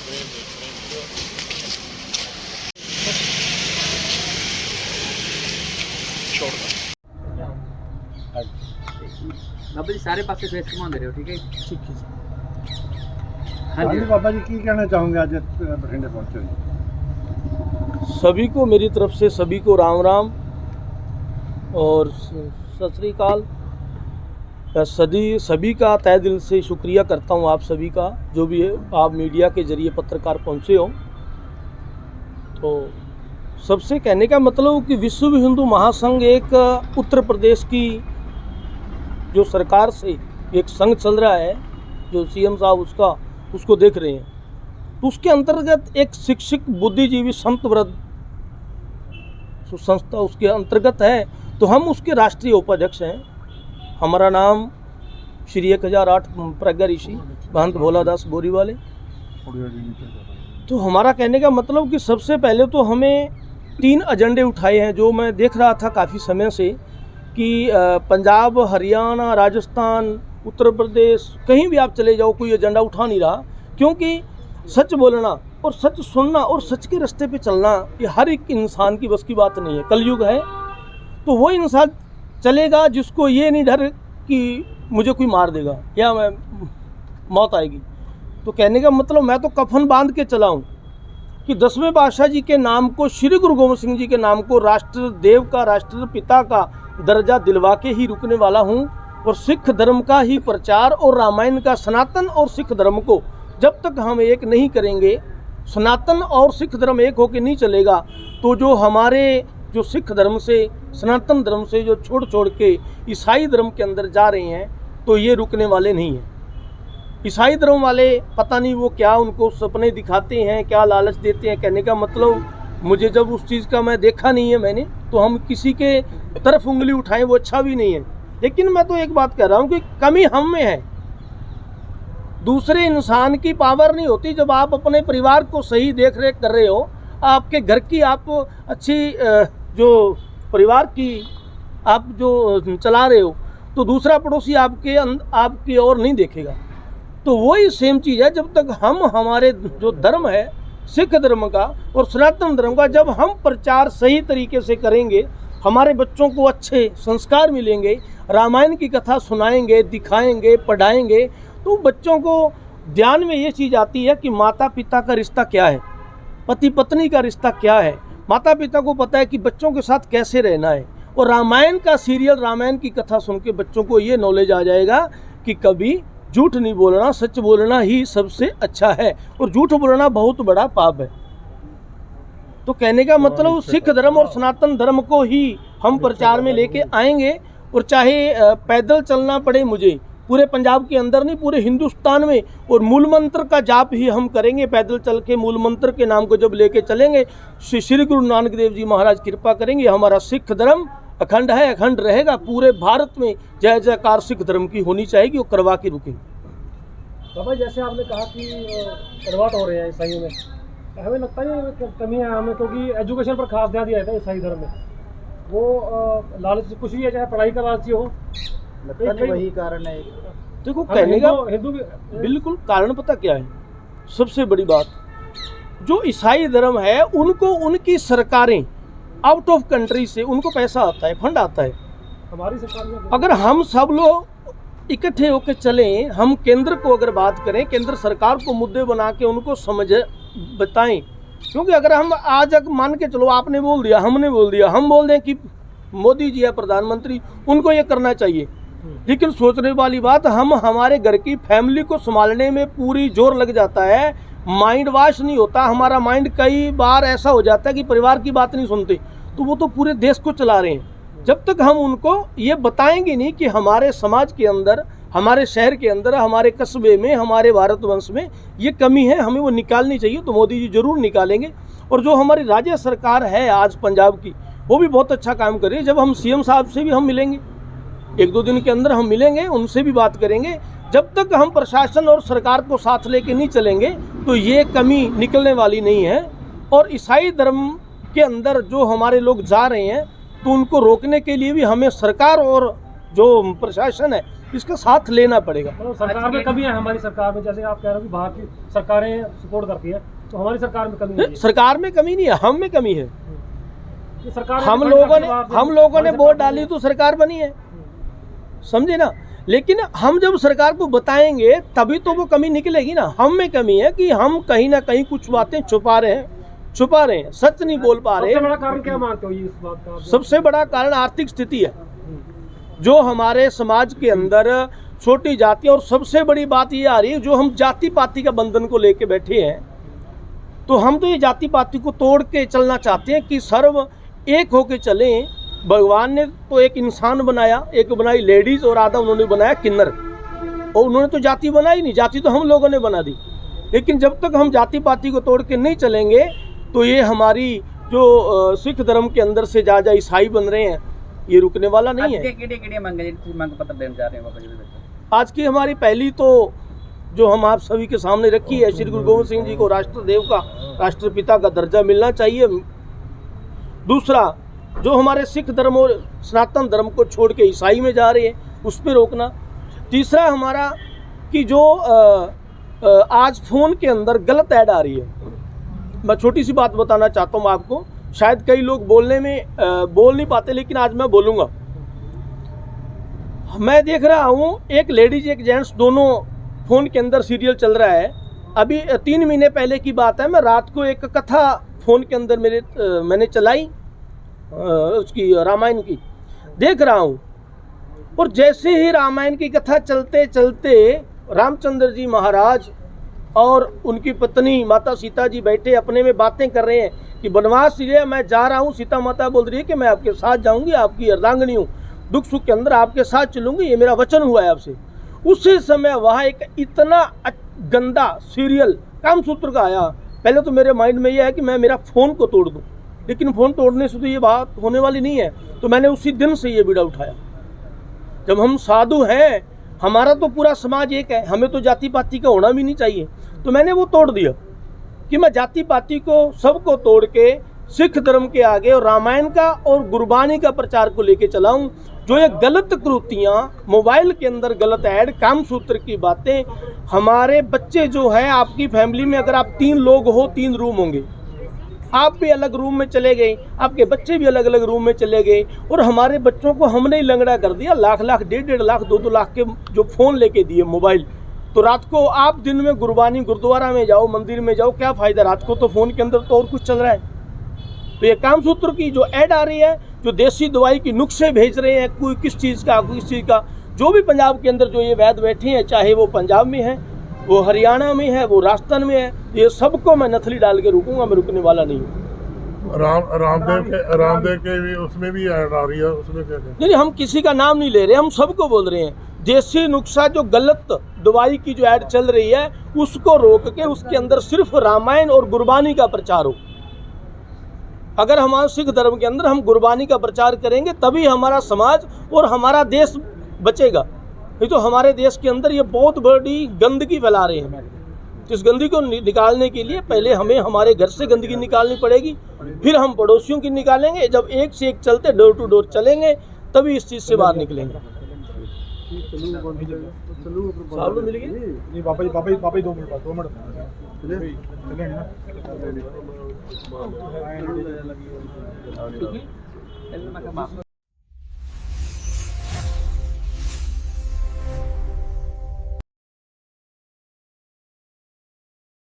बाबा जी सारे पासे फेस घुमा दे रहे हो, ठीक है? ठीक है। हाँ जी बाबा जी की कहना चाहूँगे आज बठिंडे पहुँचे? सभी को मेरी तरफ से सभी को राम राम और सत श्री अकाल। सभी का तहे दिल से शुक्रिया करता हूँ आप सभी का, जो भी है आप मीडिया के जरिए पत्रकार पहुँचे हो। तो सबसे कहने का मतलब कि विश्व हिंदू महासंघ एक उत्तर प्रदेश की जो सरकार से एक संघ चल रहा है, जो सीएम साहब उसको देख रहे हैं, तो उसके अंतर्गत एक शिक्षक बुद्धिजीवी संत व्रत संस्था उसके अंतर्गत है। तो हम उसके राष्ट्रीय उपाध्यक्ष हैं। हमारा नाम श्री 1008 प्रज्ञा ऋषि महंत भोलादास बोरीवाले। तो हमारा कहने का मतलब कि सबसे पहले तो हमें 3 एजेंडे उठाए हैं, जो मैं देख रहा था काफ़ी समय से कि पंजाब, हरियाणा, राजस्थान, उत्तर प्रदेश, कहीं भी आप चले जाओ कोई एजेंडा उठा नहीं रहा। क्योंकि सच बोलना और सच सुनना और सच के रास्ते पे चलना ये हर एक इंसान की बस की बात नहीं है। कलयुग है, तो वो इंसान चलेगा जिसको ये नहीं डर कि मुझे कोई मार देगा या मैं मौत आएगी। तो कहने का मतलब मैं तो कफन बांध के चला हूँ कि 10वें पातशाह जी के नाम को, श्री गुरु गोविंद सिंह जी के नाम को राष्ट्र देव का, राष्ट्र पिता का दर्जा दिलवा के ही रुकने वाला हूँ। और सिख धर्म का ही प्रचार और रामायण का, सनातन और सिख धर्म को जब तक हम एक नहीं करेंगे, सनातन और सिख धर्म एक होकर नहीं चलेगा, तो जो हमारे जो सिख धर्म से, सनातन धर्म से जो छोड़ के ईसाई धर्म के अंदर जा रहे हैं, तो ये रुकने वाले नहीं हैं। ईसाई धर्म वाले पता नहीं वो क्या उनको सपने दिखाते हैं, क्या लालच देते हैं। कहने का मतलब मुझे जब उस चीज़ का मैं देखा नहीं है मैंने, तो हम किसी के तरफ उंगली उठाएं वो अच्छा भी नहीं है। लेकिन मैं तो एक बात कह रहा हूँ कि कमी हम में है, दूसरे इंसान की पावर नहीं होती। जब आप अपने परिवार को सही देख रेख कर रहे हो, आपके घर की आप अच्छी जो परिवार की आप जो चला रहे हो, तो दूसरा पड़ोसी आपकी ओर नहीं देखेगा। तो वही सेम चीज़ है, जब तक हम हमारे जो धर्म है सिख धर्म का और सनातन धर्म का जब हम प्रचार सही तरीके से करेंगे, हमारे बच्चों को अच्छे संस्कार मिलेंगे, रामायण की कथा सुनाएंगे, दिखाएंगे, पढ़ाएंगे, तो बच्चों को ध्यान में ये चीज़ आती है कि माता पिता का रिश्ता क्या है, पति पत्नी का रिश्ता क्या है। माता पिता को पता है कि बच्चों के साथ कैसे रहना है। और रामायण का सीरियल, रामायण की कथा सुन के बच्चों को ये नॉलेज आ जाएगा कि कभी झूठ नहीं बोलना, सच बोलना ही सबसे अच्छा है, और झूठ बोलना बहुत बड़ा पाप है। तो कहने का मतलब सिख धर्म और सनातन धर्म को ही हम प्रचार में लेके आएंगे। और चाहे पैदल चलना पड़े मुझे, पूरे पंजाब के अंदर नहीं, पूरे हिंदुस्तान में, और मूल मंत्र का जाप ही हम करेंगे। पैदल चल के मूल मंत्र के नाम को जब लेके चलेंगे, श्री गुरु नानक देव जी महाराज कृपा करेंगे। हमारा सिख धर्म अखंड है, अखंड रहेगा। पूरे भारत में जय जयकार सिख धर्म की होनी चाहिए, वो करवा के रुकेंगे। बाबा, जैसे आपने कहा कि कन्वर्ट हो रहे हैं ईसाइयों में, हमें लगता है कमी है हमें, क्योंकि एजुकेशन पर खास ध्यान दिया जाता है ईसाई धर्म में। वो लालच कुछ भी है, चाहे पढ़ाई का लालची हो, लगता नहीं वही कारण है। देखो कहने का हिंदू बिल्कुल कारण पता क्या है, सबसे बड़ी बात, जो ईसाई धर्म है उनको उनकी सरकारें आउट ऑफ कंट्री से उनको पैसा आता है, फंड आता है। हमारी सरकार में अगर हम सब लोग इकट्ठे होकर चलें, हम केंद्र को अगर बात करें, केंद्र सरकार को मुद्दे बना के उनको समझ बताएं। क्योंकि अगर हम आज मान के चलो, आपने बोल दिया, हमने बोल दिया, हम बोल दें कि मोदी जी है प्रधानमंत्री, उनको ये करना चाहिए, लेकिन सोचने वाली बात, हम हमारे घर की फैमिली को संभालने में पूरी जोर लग जाता है, माइंड वॉश नहीं होता हमारा। माइंड कई बार ऐसा हो जाता है कि परिवार की बात नहीं सुनते, तो वो तो पूरे देश को चला रहे हैं। जब तक हम उनको ये बताएंगे नहीं कि हमारे समाज के अंदर, हमारे शहर के अंदर, हमारे कस्बे में, हमारे भारतवंश में ये कमी है, हमें वो निकालनी चाहिए, तो मोदी जी जरूर निकालेंगे। और जो हमारी राज्य सरकार है आज पंजाब की, वो भी बहुत अच्छा काम कर रही है। जब हम सीएम साहब से भी हम मिलेंगे, 1-2 दिन के अंदर हम मिलेंगे, उनसे भी बात करेंगे। जब तक हम प्रशासन और सरकार को साथ लेके नहीं चलेंगे, तो ये कमी निकलने वाली नहीं है। और ईसाई धर्म के अंदर जो हमारे लोग जा रहे हैं, तो उनको रोकने के लिए भी हमें सरकार और जो प्रशासन है इसका साथ लेना पड़ेगा। मतलब सरकार में कमी है, हमारी सरकार में, जैसे आप कह रहे हो कि बाहर की सरकारें सपोर्ट करती है, तो हमारी सरकार में कमी नहीं है। सरकार में कमी नहीं है, हम में कमी है। ये सरकार हम लोगों ने वोट डाली तो सरकार बनी है, समझे ना। लेकिन हम जब सरकार को बताएंगे तभी तो वो कमी निकलेगी ना। हम में कमी है कि हम कहीं ना कहीं कुछ बातें छुपा रहे हैं, सच नहीं बोल पा रहे। सबसे बड़ा कारण क्या मानते हो ये इस बात का? सबसे बड़ा कारण आर्थिक स्थिति है जो हमारे समाज के अंदर छोटी जाति, और सबसे बड़ी बात ये आ रही है जो हम जाति पाति का बंधन को लेके बैठे हैं, तो हम तो ये जाति पाति को तोड़ के चलना चाहते हैं कि सर्व एक होके चलें। भगवान ने तो एक इंसान बनाया, एक बनाई लेडीज और आधा उन्होंने बनाया किन्नर, और उन्होंने तो जाति बनाई नहीं, जाति तो हम लोगों ने बना दी। लेकिन जब तक हम जाति पाति को तोड़ के नहीं चलेंगे तो ये हमारी जो सिख धर्म के अंदर से जा ईसाई बन रहे हैं, ये रुकने वाला नहीं है। मांग पत्र देने जा रहे हैं आज की हमारी पहली तो जो हम आप सभी के सामने रखी है, श्री गुरु गोविंद सिंह जी को राष्ट्रदेव का, राष्ट्रपिता का दर्जा मिलना चाहिए। दूसरा, जो हमारे सिख धर्म और सनातन धर्म को छोड़ के ईसाई में जा रहे हैं उस पर रोकना। तीसरा हमारा कि जो आज फ़ोन के अंदर गलत ऐड आ रही है। मैं छोटी सी बात बताना चाहता हूँ आपको, शायद कई लोग बोलने में बोल नहीं पाते, लेकिन आज मैं बोलूँगा। मैं देख रहा हूँ एक लेडीज एक जेंट्स दोनों फ़ोन के अंदर सीरियल चल रहा है। अभी 3 महीने पहले की बात है, मैं रात को एक कथा फ़ोन के अंदर मैंने चलाई उसकी रामायण की, देख रहा हूँ। और जैसे ही रामायण की कथा चलते चलते रामचंद्र जी महाराज और उनकी पत्नी माता सीता जी बैठे अपने में बातें कर रहे हैं कि वनवास लिए मैं जा रहा हूँ। सीता माता बोल रही है कि मैं आपके साथ जाऊँगी, आपकी अर्धांगिनी हूँ, दुख सुख के अंदर आपके साथ चलूँगी, ये मेरा वचन हुआ है आपसे। उसी समय वहाँ एक इतना गंदा सीरियल कामसूत्र का आया। पहले तो मेरे माइंड में ये है कि मैं मेरा फ़ोन को तोड़ दूँ, लेकिन फ़ोन तोड़ने से तो ये बात होने वाली नहीं है। तो मैंने उसी दिन से ये बीड़ा उठाया। जब हम साधु हैं, हमारा तो पूरा समाज एक है, हमें तो जाति पाति का होना भी नहीं चाहिए, तो मैंने वो तोड़ दिया कि मैं जाति पाति को सबको तोड़ के सिख धर्म के आगे और रामायण का और गुरबानी का प्रचार को लेके चलाऊं। जो ये गलत कृतियाँ, मोबाइल के अंदर गलत ऐड, कामसूत्र की बातें, हमारे बच्चे जो है, आपकी फैमिली में अगर आप 3 लोग हो, 3 रूम होंगे, आप भी अलग रूम में चले गए, आपके बच्चे भी अलग अलग रूम में चले गए, और हमारे बच्चों को हमने ही लंगड़ा कर दिया। लाख लाख, 1.5 लाख, 2-2 लाख के जो फ़ोन लेके दिए मोबाइल। तो रात को आप दिन में गुरबानी गुरुद्वारा में जाओ, मंदिर में जाओ, क्या फ़ायदा? रात को तो फ़ोन के अंदर तो और कुछ चल रहा है। तो ये कामसूत्र की जो ऐड आ रही है, जो देसी दवाई की नुस्खे भेज रहे हैं, कोई किस चीज़ का, किस चीज़ का, जो भी पंजाब के अंदर जो ये वैद्य बैठे हैं, चाहे वो पंजाब में है, वो हरियाणा में है, वो राजस्थान में है, ये सबको मैं नथली डाल के रुकूंगा, मैं रुकने वाला नहीं हूँ। रामदेव के भी उसमें भी ऐड आ रही है, उसमें क्या है? नहीं, हम किसी का नाम नहीं ले रहे, हम सबको बोल रहे हैं। देसी नुस्खा जो गलत दवाई की जो ऐड चल रही है, उसको रोक के उसके अंदर सिर्फ रामायण और गुरबानी का प्रचार हो। अगर हमारे सिख धर्म के अंदर हम गुरबानी का प्रचार करेंगे तभी हमारा समाज और हमारा देश बचेगा। नहीं तो हमारे देश के अंदर ये बहुत बड़ी गंदगी फैला रहे हैं। इस गंदगी को निकालने के लिए पहले हमें हमारे घर से गंदगी निकालनी पड़ेगी, फिर हम पड़ोसियों की निकालेंगे। जब एक से एक चलते डोर टू डोर चलेंगे तभी इस चीज़ से बाहर निकलेंगे। साहब मिल गए? नहीं बाबा जी 2 मिनट चले।